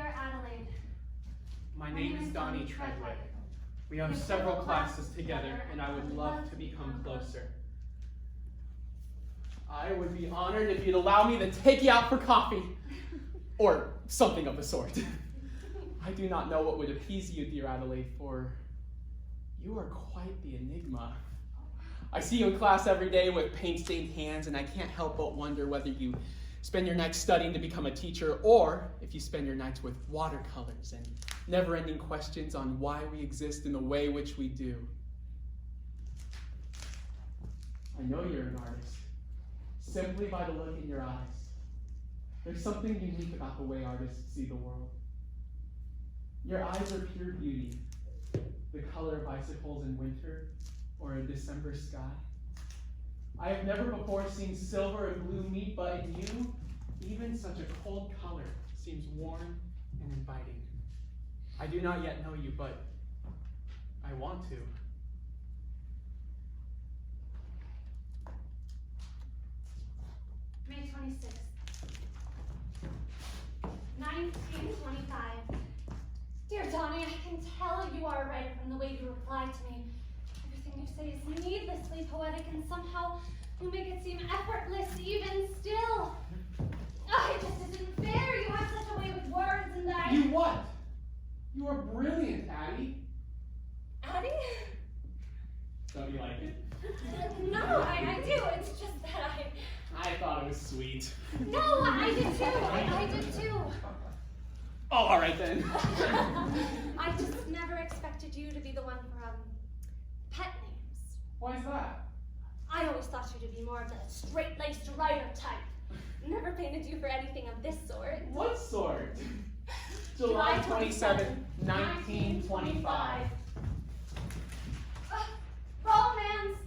Dear Adelaide. My name is Donnie Treadway. We have several classes together, and I would love to become closer. I would be honored if you'd allow me to take you out for coffee, or something of the sort. I do not know what would appease you, dear Adelaide, for you are quite the enigma. I see you in class every day with paint-stained hands, and I can't help but wonder whether you spend your nights studying to become a teacher, or if you spend your nights with watercolors and never-ending questions on why we exist in the way which we do. I know you're an artist, simply by the look in your eyes. There's something unique about the way artists see the world. Your eyes are pure beauty, the color of icicles in winter or a December sky. I have never before seen silver and blue meet, but in you, even such a cold color seems warm and inviting. I do not yet know you, but I want to. May 26th. 1925. Dear Donnie, I can tell you are a writer from the way you reply to me. Everything you say is needlessly poetic, and somehow you make it seem effortless even still. It just isn't fair. You have such a way with words, and I... You what? You are brilliant, Addie. Addie? Don't you like it? No, I do. It's just that I thought it was sweet. No, I did too. I did too. Oh, all right then. I just never expected you to be the one for pet names. Why is that? I always thought you to be more of the straight-laced writer type. Never painted you for anything of this sort. What sort? July 27, 1925. Romance!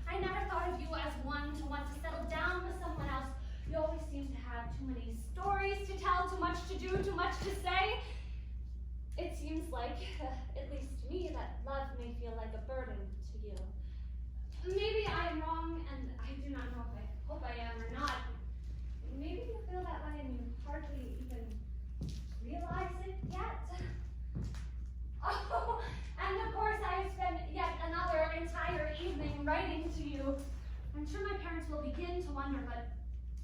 I never thought of you as one to want to settle down with someone else. You always seem to have too many stories to tell, too much to do, too much to say. It seems like, at least to me, that love may feel like a burden to you. Maybe I am wrong, and I do not know if I hope I am or not. Maybe you feel that way and you hardly even realize it yet. Oh, and of course I have spent yet another entire evening writing to you. I'm sure my parents will begin to wonder, but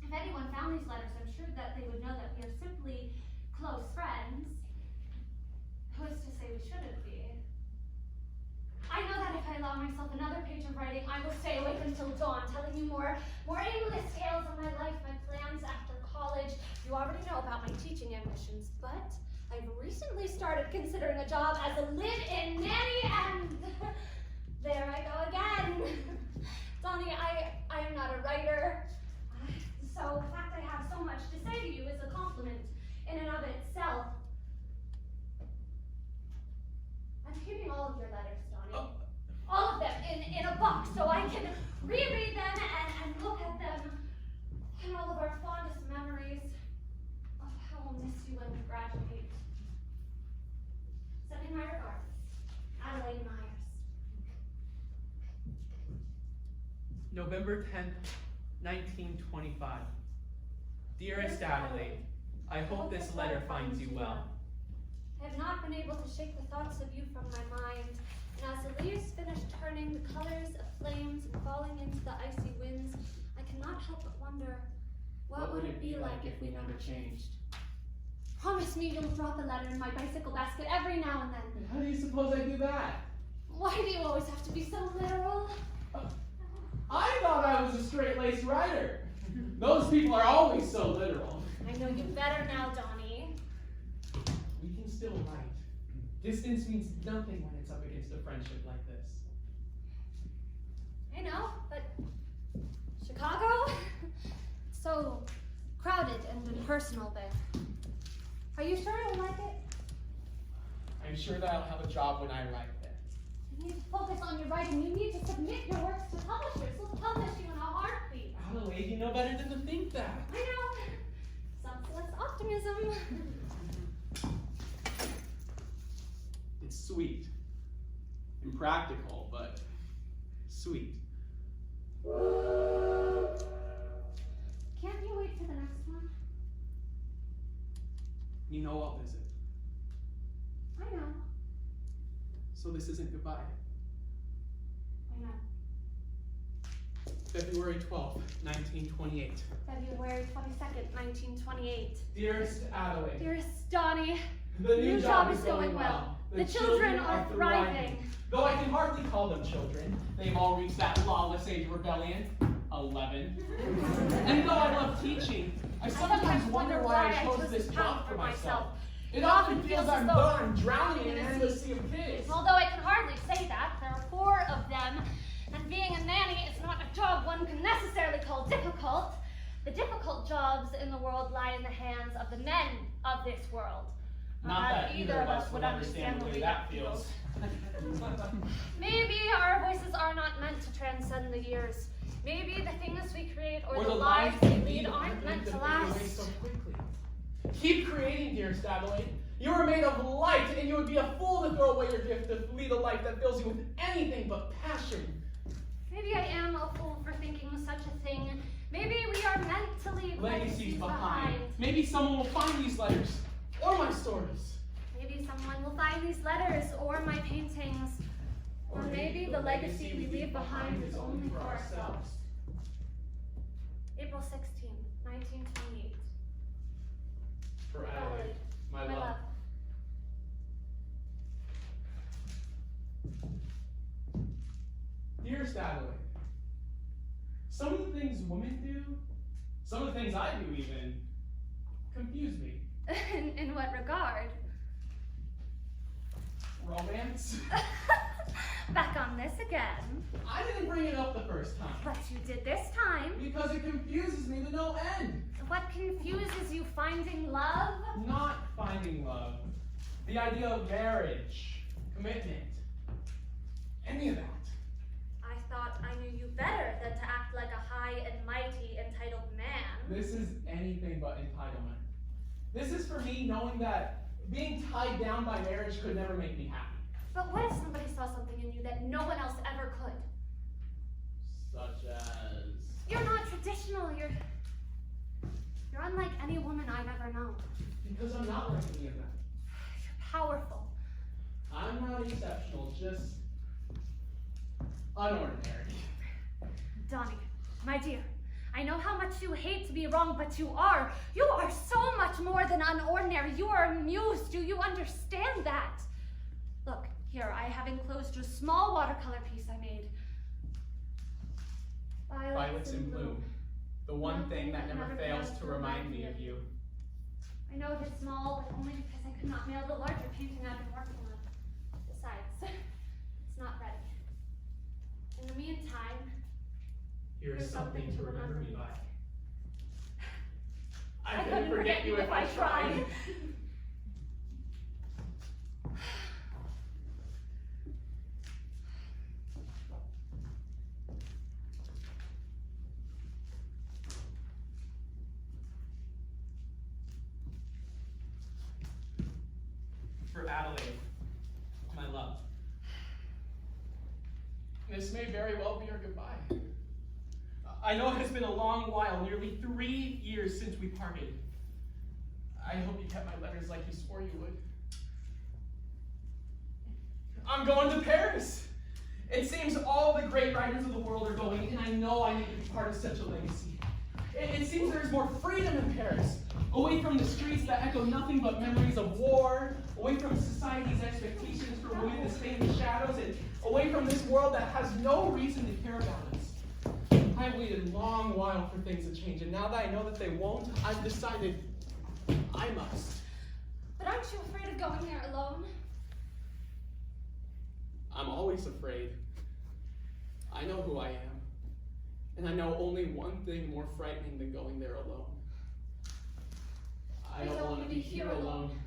if anyone found these letters, I'm sure that they would know that we are simply close friends. Who is to say we shouldn't be? I know that if I allow myself another page of writing, I will stay awake until dawn, telling you more aimless tales of my life, my plans after college. You already know about my teaching ambitions, but I've recently started considering a job as a live-in nanny, and there I go again. Donnie, I am not a writer, so the fact I have so much to say to you is a compliment in and of itself. I'm keeping all of your letters, Donnie. All of them in a box so I can reread them and look at them and all of our fondest memories of how we'll miss you when we graduate. Sending my regards, Adelaide Myers. November 10th, 1925. Dearest Adelaide, I hope this letter finds you well. I have not been able to shake the thoughts of you from my mind, and as the leaves finish turning the colors of flames and falling into the icy winds, I cannot help but wonder, what would it be like if we never changed? Promise me you'll drop a letter in my bicycle basket every now and then. And how do you suppose I do that? Why do you always have to be so literal? I thought I was a straight-laced writer. Those people are always so literal. I know you better now, Donnie. We can still write. Distance means nothing when it's up against a friendship like this. I know, but Chicago? So crowded and impersonal there. Are you sure you'll like it? I'm sure that I'll have a job when I write there. You need to focus on your writing. You need to submit your works to publishers. They'll publish you in a heartbeat. Adelaide, you know better than to think that. I know. Selfless optimism. It's sweet. Impractical, but sweet. Can't you wait for the next one? You know I'll visit. I know. So this isn't goodbye. I know. February 12th, 1928. February 22nd, 1928. Dearest Adelaide, Dearest Donnie, the new job is going well. The children are thriving. Though I can hardly call them children. They've all reached that lawless age of rebellion. 11. And though I love teaching, I sometimes wonder why I chose this job for myself. It often feels as though I'm drowning in an endless sea of kids. Although I can hardly say that, there are 4 of them, and being a nanny is not a job one can necessarily call difficult. The difficult jobs in the world lie in the hands of the men of this world. Not that either of us would understand the way that feels. Maybe our voices are not meant to transcend the years. Maybe the things we create or the lives lives we lead aren't meant to fade away last. so quickly. Keep creating, dearest Adelaide. You are made of light, and you would be a fool to throw away your gift to lead a life that fills you with anything but passion. Maybe I am a fool for thinking such a thing. Maybe we are meant to leave Legacies behind. Maybe someone will find these letters, or my stories. Maybe someone will find these letters or my paintings. Or maybe the legacy we leave behind is only for ourselves. April 16, 1928. For Adelaide, my love. Dearest Adelaide, some of the things women do, some of the things I do even, confuse me. In what regard? Romance? Back on this again. I didn't bring it up the first time. But you did this time. Because it confuses me to no end. What confuses you, finding love? Not finding love. The idea of marriage, commitment, any of that. I thought I knew you better than to act like a high and mighty entitled man. This is anything but entitlement. This is for me knowing that being tied down by marriage could never make me happy. But what if somebody saw something in you that no one else ever could? Such as... You're not traditional, you're unlike any woman I've ever known. Because I'm not like any of them. You're powerful. I'm not exceptional, just unordinary. Donnie, my dear, I know how much you hate to be wrong, but you are. You are so much more than unordinary. You are a muse. Do you understand that? Look, here, I have enclosed a small watercolor piece I made. Violets in bloom. The one thing that never fails to remind me of you. I know it is small, but only because I could not mail the larger painting I've been working on. Besides, it's not ready. In the meantime, Here's something to remember me by. I couldn't forget you if I tried. For Adelaide, my love. This may very well be our goodbye. I know it has been a long while, nearly 3 years since we parted. I hope you kept my letters like you swore you would. I'm going to Paris. It seems all the great writers of the world are going, and I know I need to be part of such a legacy. It seems there is more freedom in Paris, away from the streets that echo nothing but memories of war, away from society's expectations for women to stay in the shadows, and away from this world that has no reason to care about us. I've waited a long while for things to change, and now that I know that they won't, I've decided I must. But aren't you afraid of going there alone? I'm always afraid. I know who I am. And I know only one thing more frightening than going there alone. I don't want to be here alone.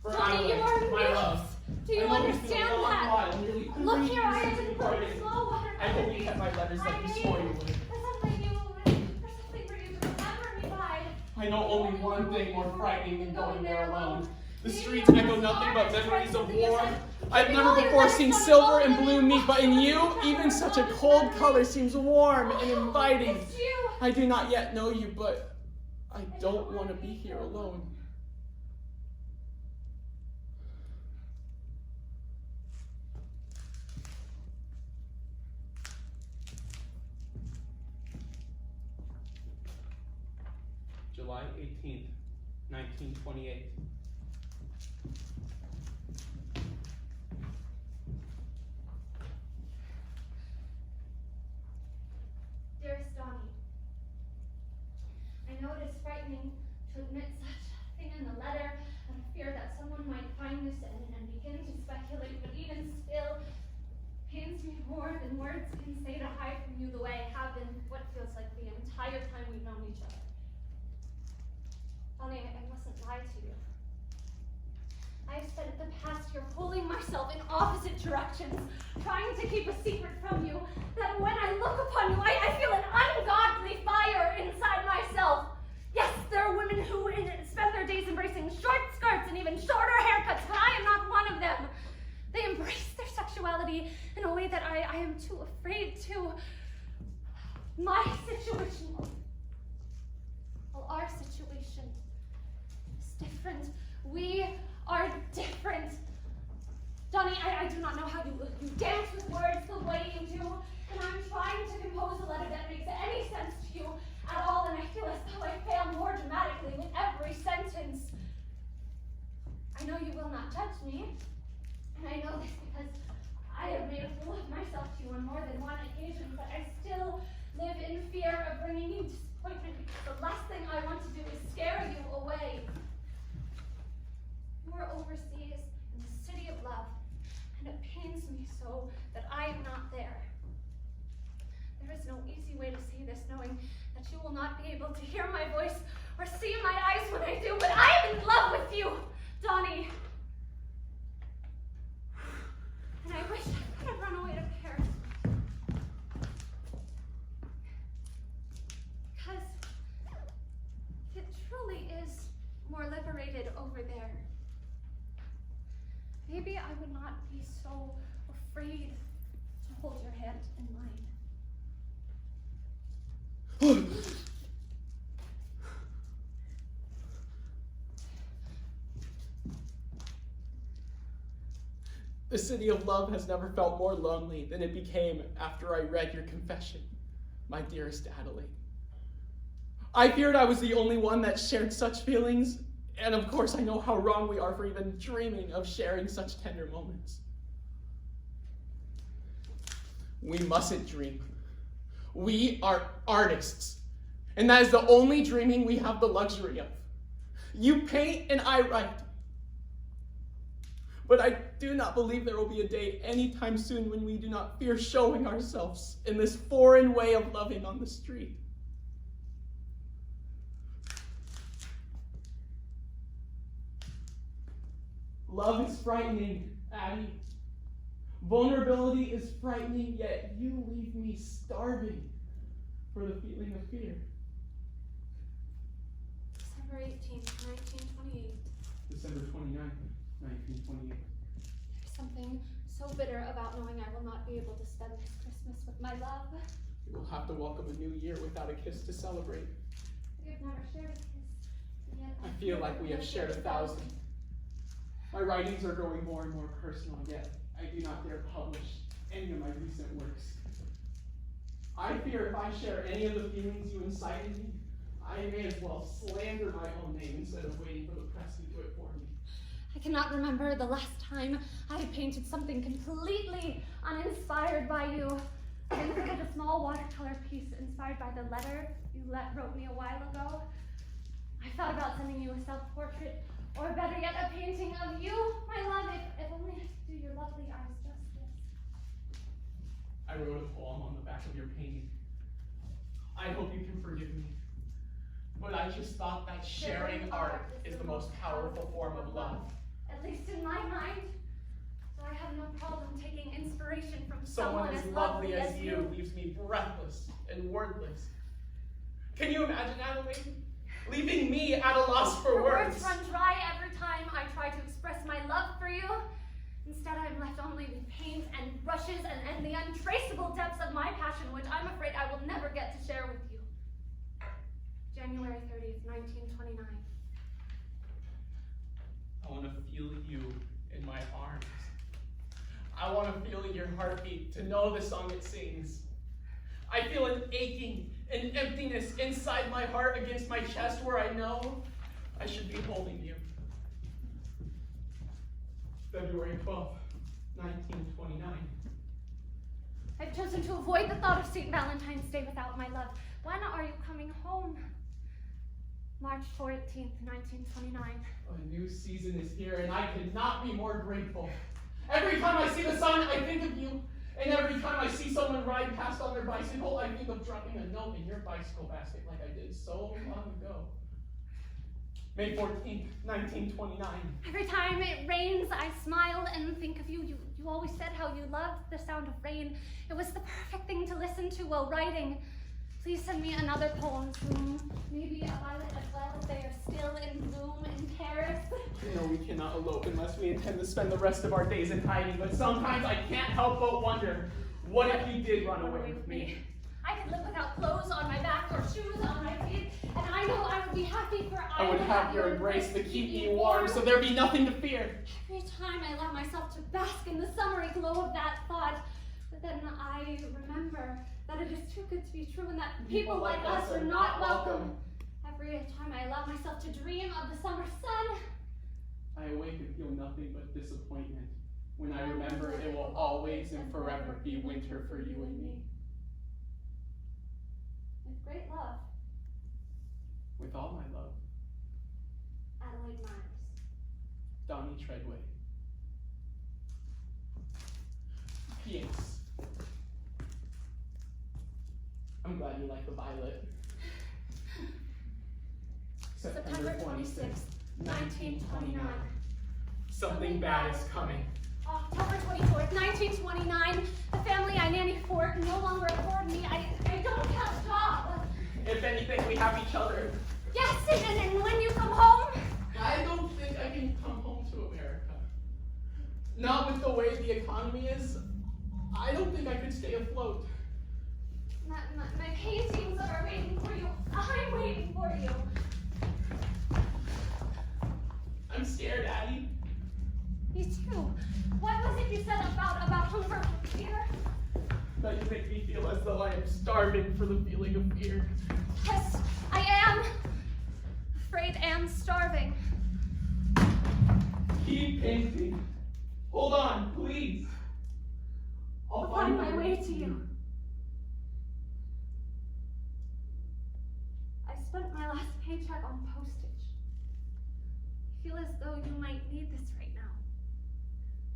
For Donnie, you are a my muse. love. Do you I know it's been a understand long that? while, nearly 3 Look here, I years have since we been parted. putting small water. I hope you kept my letters like you swore you would. There's something for you to remember me by. I know only one thing more frightening than going there alone. The Maybe streets I'm echo nothing but sorry, memories of something war. isn't- I've Maybe never all your before letters seen don't silver go and to blue me. meet, but in you, even such a cold color seems warm and inviting. It's you. I do not yet know you, but I don't want to be here alone. July 18th, 1928. Dearest Donnie, I know it is frightening to admit such a thing in the letter, out of fear that someone might find this and begin to speculate, but even still, it pains me more than words can say to hide from you the way I have been what feels like the entire time we've known each other. Donnie, I mustn't lie to you. I have spent the past year pulling myself in opposite directions, trying to keep a secret from you, that when I look upon you, I feel an ungodly fire inside myself. Yes, there are women who spend their days embracing short skirts and even shorter haircuts, but I am not one of them. They embrace their sexuality in a way that I am too afraid to. My situation, well, our situation is different. We are different. Donnie, I do not know how you dance with words the way you do, and I'm trying to compose a letter that makes any sense to you at all, and I feel as though I fail more dramatically with every sentence. I know you will not judge me, and I know this because I have made a fool of myself to you on more than one occasion, but I still live in fear of bringing you disappointment because the last thing I want to do is scare you away. You are overseas in the city of love, and it pains me so that I am not there. There is no easy way to say this, knowing that you will not be able to hear my voice or see my eyes when I do, but I am in love with you, Donnie. And I wish I could have run away to Paris. Because it truly is more liberated over there. Maybe I would not be so afraid to hold your hand in mine. The city of love has never felt more lonely than it became after I read your confession, my dearest Adelaide. I feared I was the only one that shared such feelings, and of course I know how wrong we are for even dreaming of sharing such tender moments. We mustn't dream. We are artists, and that is the only dreaming we have the luxury of. You paint and I write. But I do not believe there will be a day anytime soon when we do not fear showing ourselves in this foreign way of loving on the street. Love is frightening, Addie. Vulnerability is frightening, yet you leave me starving for the feeling of fear. December 18th, 1928. December 29th, 1928. There's something so bitter about knowing I will not be able to spend this Christmas with my love. We'll have to welcome a new year without a kiss to celebrate. We have never shared a kiss, and yet I feel like we have shared 1,000. My writings are growing more and more personal, yet I do not dare publish any of my recent works. I fear if I share any of the feelings you incite in me, I may as well slander my own name instead of waiting for the press to do it for me. I cannot remember the last time I had painted something completely uninspired by you. I included a small watercolor piece inspired by the letter you wrote me a while ago. I thought about sending you a self-portrait, or better yet, a painting of you, my love, if only I could do your lovely eyes justice. I wrote a poem on the back of your painting. I hope you can forgive me. But I just thought that sharing art is the most powerful form of love. At least in my mind. So I have no problem taking inspiration from Someone as lovely as you leaves me breathless and wordless. Can you imagine, Adelaide? Leaving me at a loss for words. Words run dry every time I try to express my love for you. Instead, I'm left only with paint and brushes and the untraceable depths of my passion, which I'm afraid I will never get to share with you. January 30th, 1929. I want to feel you in my arms. I want to feel your heartbeat, to know the song it sings. I feel an aching, an emptiness inside. inside my heart against my chest where I know I should be holding you. February 12th, 1929. I've chosen to avoid the thought of St. Valentine's Day without my love. When are you coming home? March 14th, 1929. A new season is here, and I could not be more grateful. Every time I see the sun, I think of you. And every time I see someone ride past on their bicycle, I think of dropping a note in your bicycle basket like I did so long ago. May 14th, 1929. Every time it rains, I smile and think of you. You always said how you loved the sound of rain. It was the perfect thing to listen to while writing. Please send me another poem soon. Maybe a violet as well, if they are still in bloom in Paris. You know we cannot elope unless we intend to spend the rest of our days in hiding, but sometimes I can't help but wonder, what if you did run away with me? I could live without clothes on my back or shoes on my feet, and I know I would be happy, for I would have your embrace to keep me warm, so there'd be nothing to fear. Every time I allow myself to bask in the summery glow of that thought, but then I remember that it is too good to be true and that people like us are not welcome. Every time I allow myself to dream of the summer sun, I awake and feel nothing but disappointment when I remember it will always and forever be winter for you and me. With great love, With all my love, Adelaide Myers. Donnie Treadway. P.S. I'm glad you like the violet. September 26th, 1929. Something bad is coming. October 24th, 1929. The family I nanny for can no longer afford me. I don't have a job. If anything, we have each other. Yes, and when you come home, I don't think I can come home to America. Not with the way the economy is. I don't think I could stay afloat. my paintings are waiting for you. I'm waiting for you. I'm scared, Addie. Me too. What was it you said about hunger or fear? That you make me feel as though I am starving for the feeling of fear. Yes, I am afraid and starving. Keep painting. Hold on, please. I'll find my way to you. I spent my last paycheck on postage. I feel as though you might need this right now.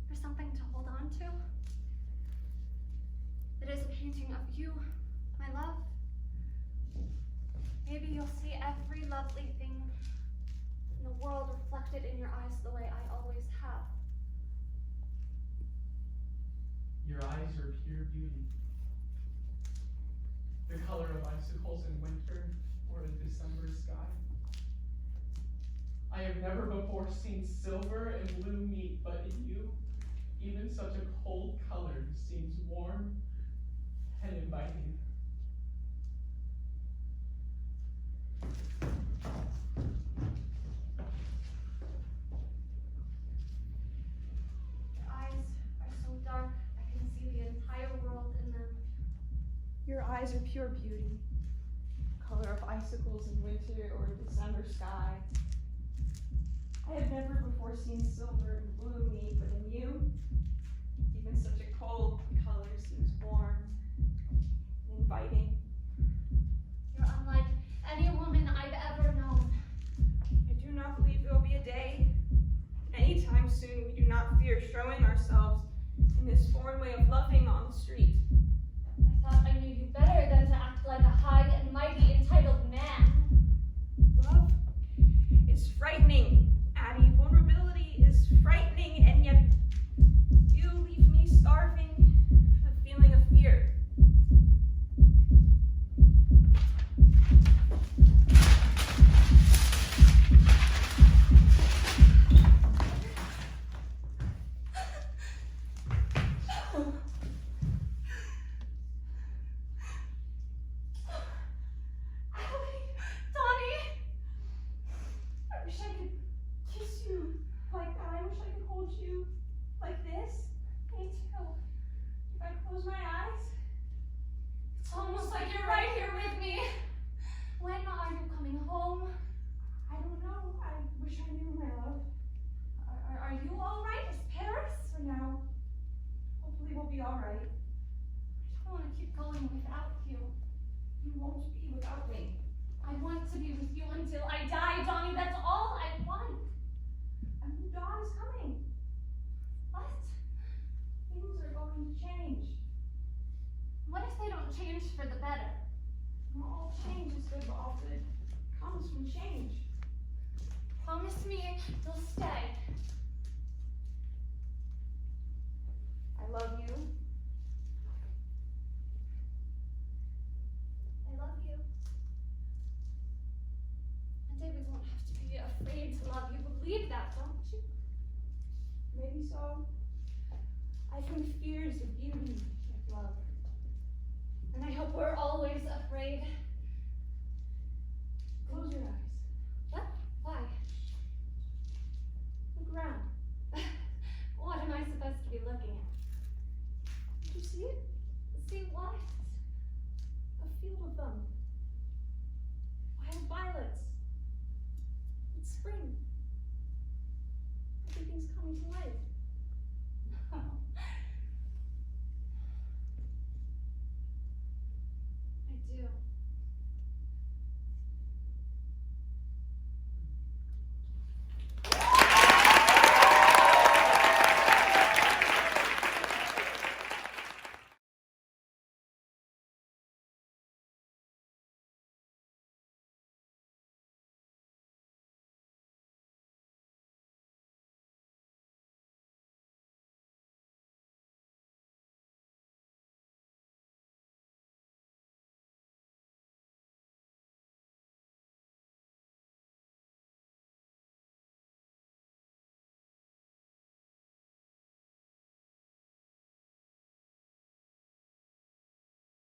For something to hold on to. It is a painting of you, my love. Maybe you'll see every lovely thing in the world reflected in your eyes the way I always have. Your eyes are pure beauty. The color of icicles in winter or a December sky. I have never before seen silver and blue meet, but in you, even such a cold color seems warm and inviting. Your eyes are so dark, I can see the entire world in them. Your eyes are pure beauty, color of icicles in winter or a December sky. I have never before seen silver and blue meet, but in you, even such a cold color seems warm and inviting. You're unlike any woman I've ever known. I do not believe there will be a day, anytime soon, we do not fear showing ourselves in this foreign way of loving on the street. I thought I knew you better than to act like a high and mighty entitled man. Love is frightening, Addie. Vulnerability is frightening, and yet you leave me starving for the feeling of fear. Are you coming home? I don't know. I wish I knew, my love. Are you alright? Is Paris? For now. Hopefully we'll be alright. I don't want to keep going without you. You won't be without me. I want to be with you until I die, Donnie. That's all I want. A new dawn is coming. What? Things are going to change. What if they don't change for the better? Not all change is good, but all good comes from change. Promise me you'll stay. I love you. I love you. One day we won't have to be afraid to love you. Believe that, don't you? Maybe so. I think fear is the beauty of love. And I hope we're always afraid.